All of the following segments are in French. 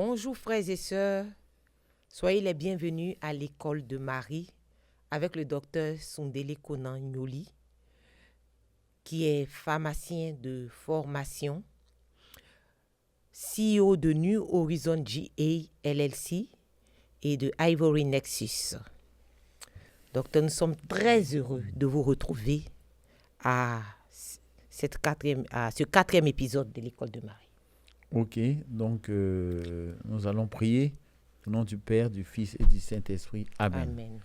Bonjour frères et sœurs, soyez les bienvenus à l'école de Marie avec le docteur Sundele Konan Nyoli, qui est pharmacien de formation, CEO de New Horizon GA LLC et de Ivory Nexus. Docteur, nous sommes très heureux de vous retrouver à ce quatrième épisode de l'école de Marie. Ok, donc nous allons prier au nom du Père, du Fils et du Saint-Esprit. Amen. Amen.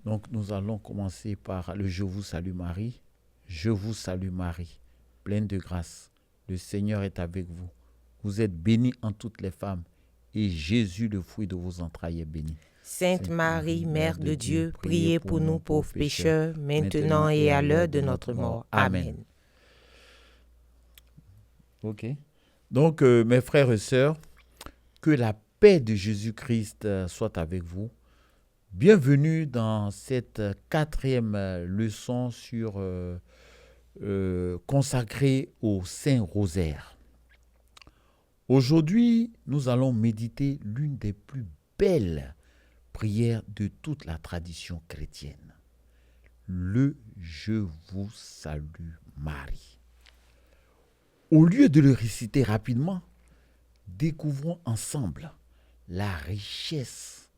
Donc nous allons commencer par le Je vous salue Marie. Je vous salue Marie, pleine de grâce. Le Seigneur est avec vous. Vous êtes bénie en toutes les femmes et Jésus, le fruit de vos entrailles, est béni. Sainte Marie, Mère de Dieu, priez pour nous pauvres pécheurs, maintenant et à l'heure de notre mort. Amen. Ok. Donc, mes frères et sœurs, que la paix de Jésus-Christ soit avec vous. Bienvenue dans cette quatrième leçon consacrée au Saint-Rosaire. Aujourd'hui, nous allons méditer l'une des plus belles prières de toute la tradition chrétienne. Le Je vous salue Marie. Au lieu de le réciter rapidement, découvrons ensemble la richesse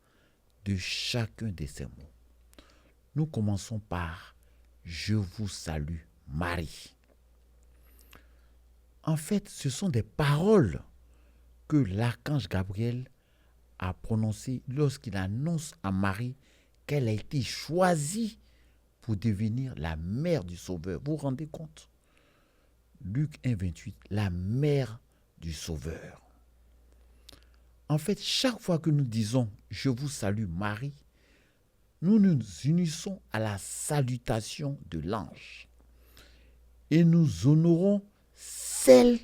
de chacun de ces mots. Nous commençons par « Je vous salue Marie ». En fait, ce sont des paroles que l'archange Gabriel a prononcées lorsqu'il annonce à Marie qu'elle a été choisie pour devenir la mère du Sauveur. Vous vous rendez compte ? Luc 1, 28, la mère du Sauveur. En fait, chaque fois que nous disons « Je vous salue Marie », nous nous unissons à la salutation de l'ange et nous honorons celle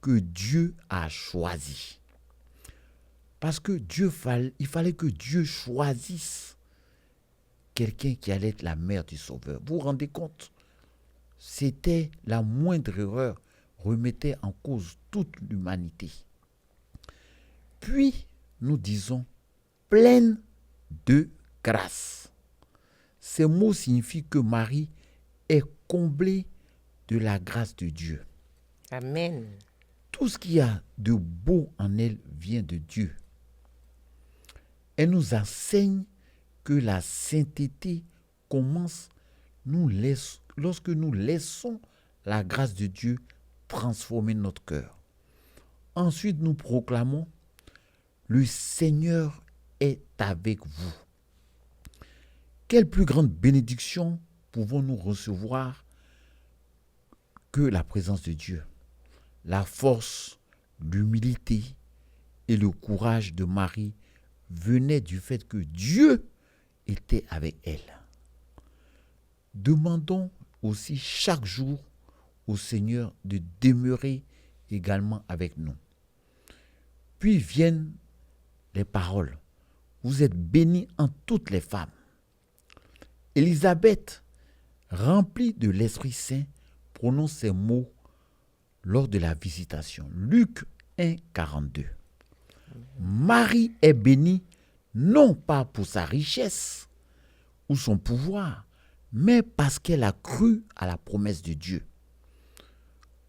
que Dieu a choisie. Parce que il fallait que Dieu choisisse quelqu'un qui allait être la mère du Sauveur. Vous vous rendez compte ? C'était la moindre erreur, remettait en cause toute l'humanité. Puis, nous disons « pleine de grâce ». Ces mots signifient que Marie est comblée de la grâce de Dieu. Amen. Tout ce qu'il y a de beau en elle vient de Dieu. Elle nous enseigne que la sainteté commence lorsque nous laissons la grâce de Dieu transformer notre cœur. Ensuite, nous proclamons « Le Seigneur est avec vous ». Quelle plus grande bénédiction pouvons-nous recevoir que la présence de Dieu? La force, l'humilité et le courage de Marie venaient du fait que Dieu était avec elle. Demandons aussi chaque jour au Seigneur de demeurer également avec nous. Puis viennent les paroles. Vous êtes bénie en toutes les femmes. Élisabeth, remplie de l'Esprit Saint, prononce ces mots lors de la visitation. Luc 1, 42. Marie est bénie non pas pour sa richesse ou son pouvoir, mais parce qu'elle a cru à la promesse de Dieu.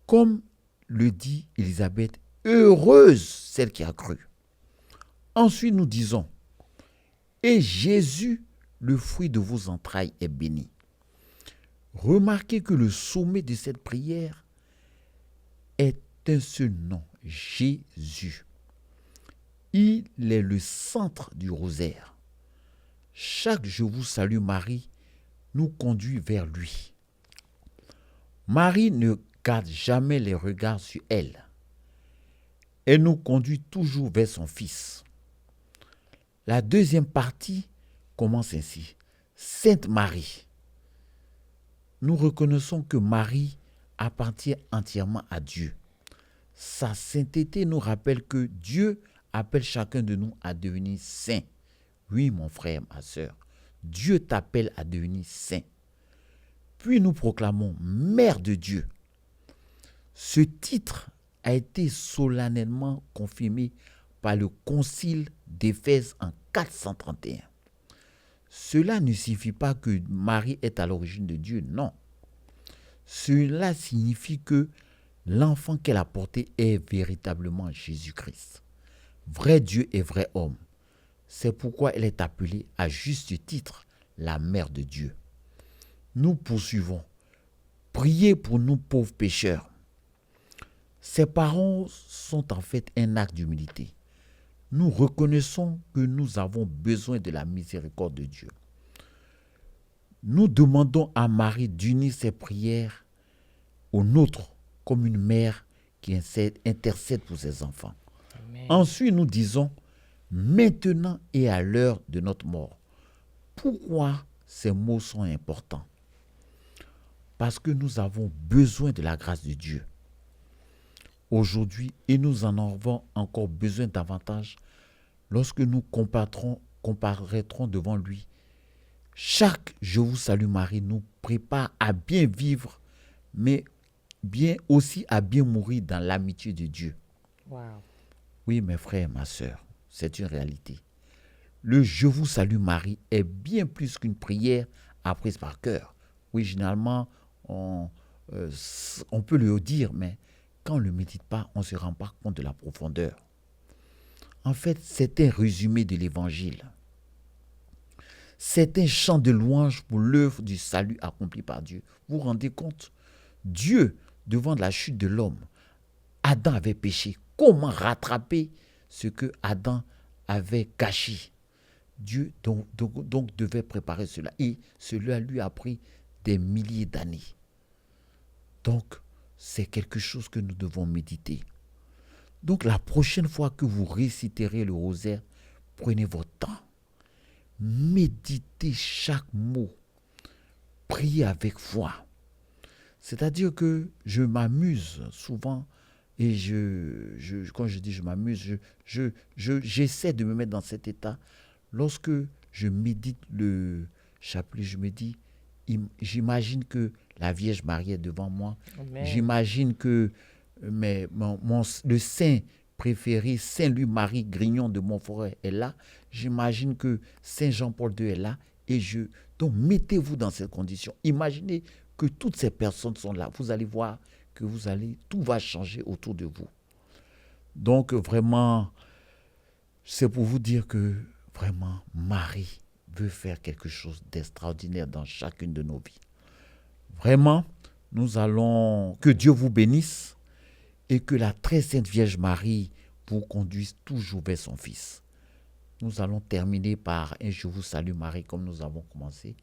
Comme le dit Élisabeth, heureuse celle qui a cru. Ensuite, nous disons, et Jésus, le fruit de vos entrailles, est béni. Remarquez que le sommet de cette prière est un seul nom, Jésus. Il est le centre du rosaire. Chaque Je vous salue Marie nous conduit vers lui. Marie ne garde jamais les regards sur elle. Elle nous conduit toujours vers son Fils. La deuxième partie commence ainsi. Sainte Marie. Nous reconnaissons que Marie appartient entièrement à Dieu. Sa sainteté nous rappelle que Dieu appelle chacun de nous à devenir saint. Oui, mon frère, ma sœur, Dieu t'appelle à devenir saint. Puis nous proclamons Mère de Dieu. Ce titre a été solennellement confirmé par le concile d'Éphèse en 431. Cela ne signifie pas que Marie est à l'origine de Dieu, non. Cela signifie que l'enfant qu'elle a porté est véritablement Jésus-Christ, vrai Dieu et vrai homme. C'est pourquoi elle est appelée à juste titre la mère de Dieu. Nous poursuivons. Priez pour nous pauvres pécheurs. Ces paroles sont en fait un acte d'humilité. Nous reconnaissons que nous avons besoin de la miséricorde de Dieu. Nous demandons à Marie d'unir ses prières aux nôtres comme une mère qui intercède pour ses enfants. Amen. Ensuite, nous disons maintenant et à l'heure de notre mort. Pourquoi ces mots sont importants? Parce que nous avons besoin de la grâce de Dieu aujourd'hui et nous en avons encore besoin davantage lorsque nous comparaîtrons devant lui. Chaque Je vous salue Marie nous prépare à bien vivre, mais bien aussi à bien mourir dans l'amitié de Dieu. Wow. Oui, mes frères, ma sœur, c'est une réalité. Le Je vous salue Marie est bien plus qu'une prière apprise par cœur. Oui, généralement, on peut le dire, mais quand on ne le médite pas, on ne se rend pas compte de la profondeur. En fait, c'est un résumé de l'Évangile. C'est un chant de louange pour l'œuvre du salut accompli par Dieu. Vous vous rendez compte? Dieu, devant la chute de l'homme, Adam avait péché. Comment rattraper ce que Adam avait gâché? Dieu donc devait préparer cela. Et cela lui a pris des milliers d'années. Donc, c'est quelque chose que nous devons méditer. Donc, la prochaine fois que vous réciterez le rosaire, prenez votre temps. Méditez chaque mot. Priez avec foi. C'est-à-dire que je m'amuse souvent et quand je dis je m'amuse, j'essaie de me mettre dans cet état. Lorsque je médite le chapelet, je me dis, j'imagine que la Vierge Marie est devant moi. Amen. J'imagine que le saint préféré, Saint Louis-Marie Grignon de Montforêt est là. J'imagine que Saint Jean-Paul II est là. Donc, mettez-vous dans cette condition. Imaginez que toutes ces personnes sont là. Vous allez voir que tout va changer autour de vous. Donc, vraiment, c'est pour vous dire que, vraiment, Marie veut faire quelque chose d'extraordinaire dans chacune de nos vies. Vraiment, que Dieu vous bénisse et que la très sainte Vierge Marie vous conduise toujours vers son Fils. Nous allons terminer par un Je vous salue Marie comme nous avons commencé.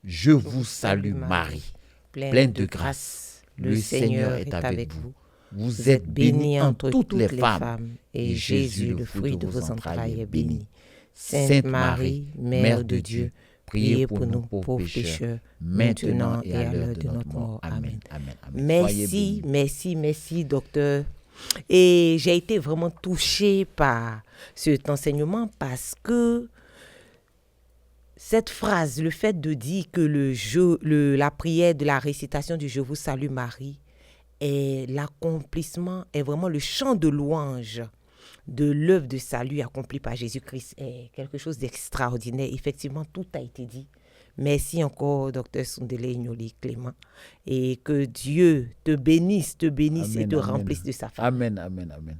Je vous salue Marie, pleine de grâce. Le Seigneur est avec vous. Vous êtes bénie entre toutes les femmes et Jésus, le fruit de vos entrailles, est béni. Sainte Marie, Mère de Dieu, priez pour nous pauvres pécheurs, maintenant et à l'heure de notre mort. Amen. Amen. Amen. Merci, docteur. Et j'ai été vraiment touchée par cet enseignement parce que cette phrase, le fait de dire que la prière de la récitation du Je vous salue Marie est l'accomplissement, est vraiment le chant de louange de l'œuvre de salut accomplie par Jésus-Christ est quelque chose d'extraordinaire. Effectivement, tout a été dit. Merci encore, Dr Sundele Ignoli Clément. Et que Dieu te bénisse Amen, et te amen. remplisse de sa faveur. Amen, amen, amen.